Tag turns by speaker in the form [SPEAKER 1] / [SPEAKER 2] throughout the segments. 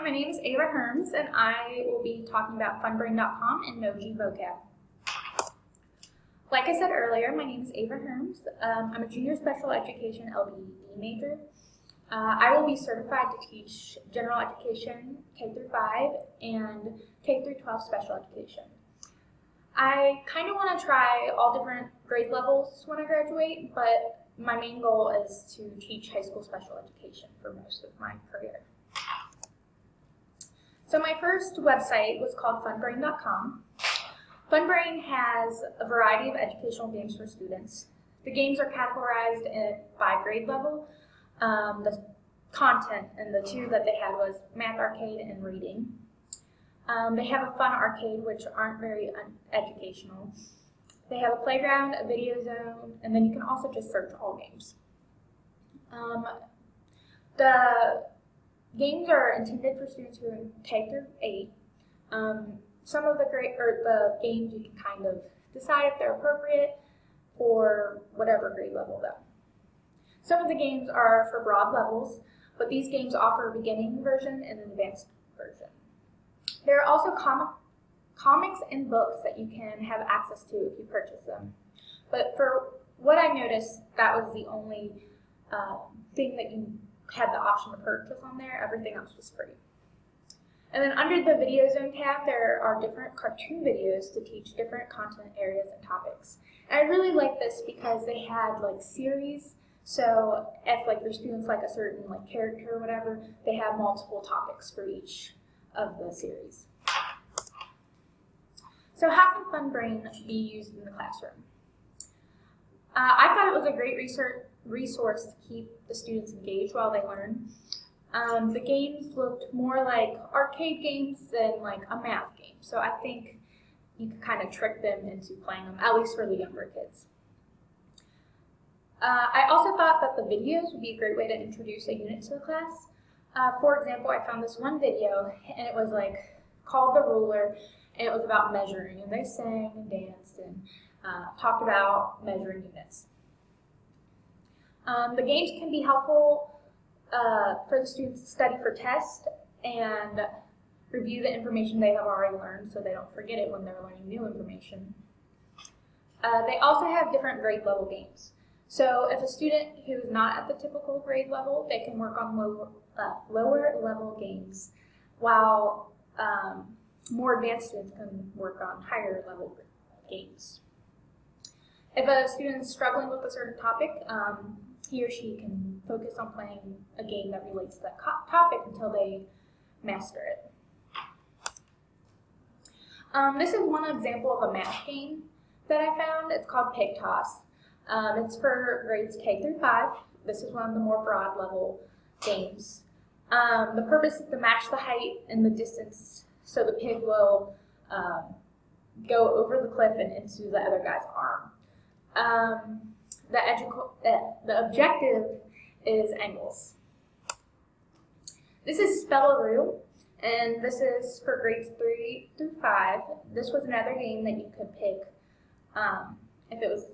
[SPEAKER 1] Hi, my name is Ava Herms, and I will be talking about funbrain.com and Knowji Vocab. Like I said earlier, my name is Ava Herms. I'm a junior special education LBE major. I will be certified to teach general education K through 5 and K through 12 special education. I kind of want to try all different grade levels when I graduate, but my main goal is to teach high school special education for most of my career. So my first website was called funbrain.com. Funbrain has a variety of educational games for students. The games are categorized by grade level. The content, and the two that they had was Math Arcade and Reading. They have a Fun Arcade, which aren't very educational. They have a playground, a video zone, and then you can also just search all games. The games are intended for students who are in K through 8. Some of the games you can kind of decide if they're appropriate for whatever grade level though. Some of the games are for broad levels, but these games offer a beginning version and an advanced version. There are also comics and books that you can have access to if you purchase them. But for what I noticed, that was the only thing that you had the option to purchase on there. Everything else was free. And then under the Video Zone tab, there are different cartoon videos to teach different content areas and topics. And I really like this because they had like series. So if like your students like a certain like character or whatever, they have multiple topics for each of the series. So how can Funbrain be used in the classroom? I thought it was a great resource to keep the students engaged while they learn. The games looked more like arcade games than like a math game. So I think you could kind of trick them into playing them, at least for the younger kids. I also thought that the videos would be a great way to introduce a unit to the class. For example, I found this one video, and it was like called The Ruler, and it was about measuring, and they sang and danced and talked about measuring units. The games can be helpful for the students to study for tests and review the information they have already learned so they don't forget it when they're learning new information. They also have different grade level games. So if a student who is not at the typical grade level, they can work on lower level games, while more advanced students can work on higher level games. If a student is struggling with a certain topic, he or she can focus on playing a game that relates to that topic until they master it. This is one example of a math game that I found. It's called Pig Toss. It's for grades K through 5. This is one of the more broad level games. The purpose is to match the height and the distance so the pig will go over the cliff and into the other guy's arm. The objective is angles. This is Spellaroo, and this is for grades 3 through 5. This was another game that you could pick if it was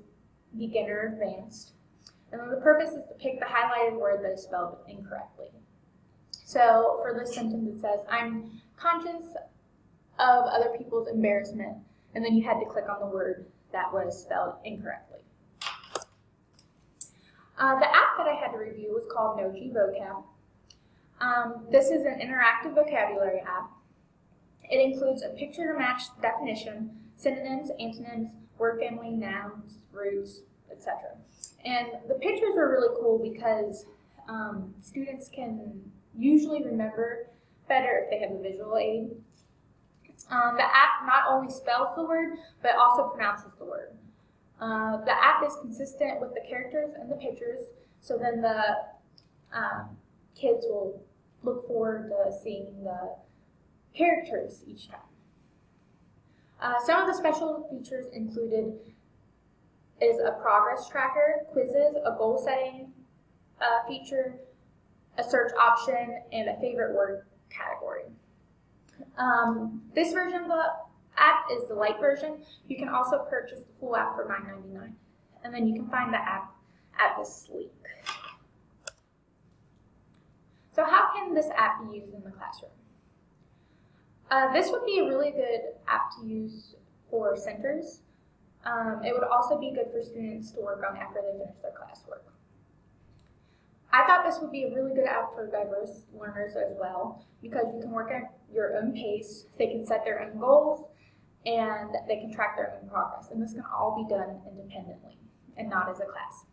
[SPEAKER 1] beginner or advanced. And then the purpose is to pick the highlighted word that is spelled incorrectly. So for this sentence it says, "I'm conscious of other people's embarrassment," and then you had to click on the word that was spelled incorrectly. The app that I had to review was called Knowji Vocab. This is an interactive vocabulary app. It includes a picture-to-match definition, synonyms, antonyms, word family, nouns, roots, etc. And the pictures are really cool because students can usually remember better if they have a visual aid. The app not only spells the word, but also pronounces the word. The app is consistent with the characters and the pictures, so then the kids will look forward to seeing the characters each time. Some of the special features included is a progress tracker, quizzes, a goal setting feature, a search option, and a favorite word category. This version of the app is the Lite version. You can also purchase the full app for $9.99. And then you can find the app at this link. So how can this app be used in the classroom? This would be a really good app to use for centers. It would also be good for students to work on after they finish their classwork. I thought this would be a really good app for diverse learners as well, because you can work at your own pace, they can set their own goals, and they can track their own progress. And this can all be done independently and not as a class.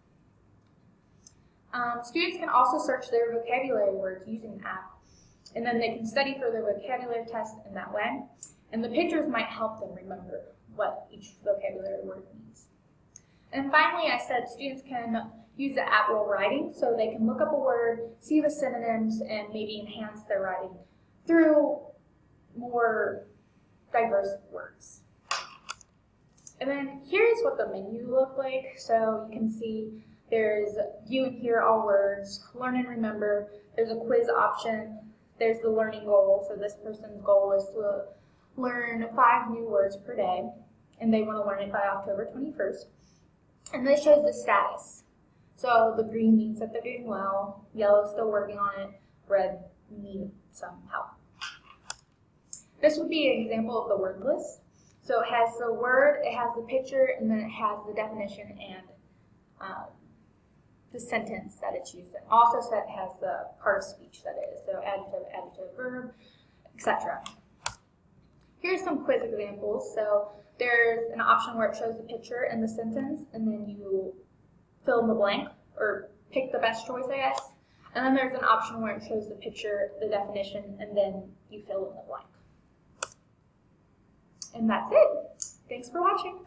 [SPEAKER 1] Students can also search their vocabulary words using the app, and then they can study for their vocabulary test in that way. And the pictures might help them remember what each vocabulary word means. And finally, I said students can use the app while writing, so they can look up a word, see the synonyms, and maybe enhance their writing through more diverse words. And then here's what the menu looked like. So you can see there's view and hear all words, learn and remember, there's a quiz option, there's the learning goal. So this person's goal is to learn 5 new words per day, and they want to learn it by October 21st. And this shows the status. So the green means that they're doing well, yellow still working on it, red need some help. This would be an example of the word list. So it has the word, it has the picture, and then it has the definition and the sentence that it's used in. Also it has the part of speech that it is, so adjective, verb, etc. Here's some quiz examples. So there's an option where it shows the picture and the sentence, and then you fill in the blank, or pick the best choice, I guess. And then there's an option where it shows the picture, the definition, and then you fill in the blank. And that's it. Thanks for watching.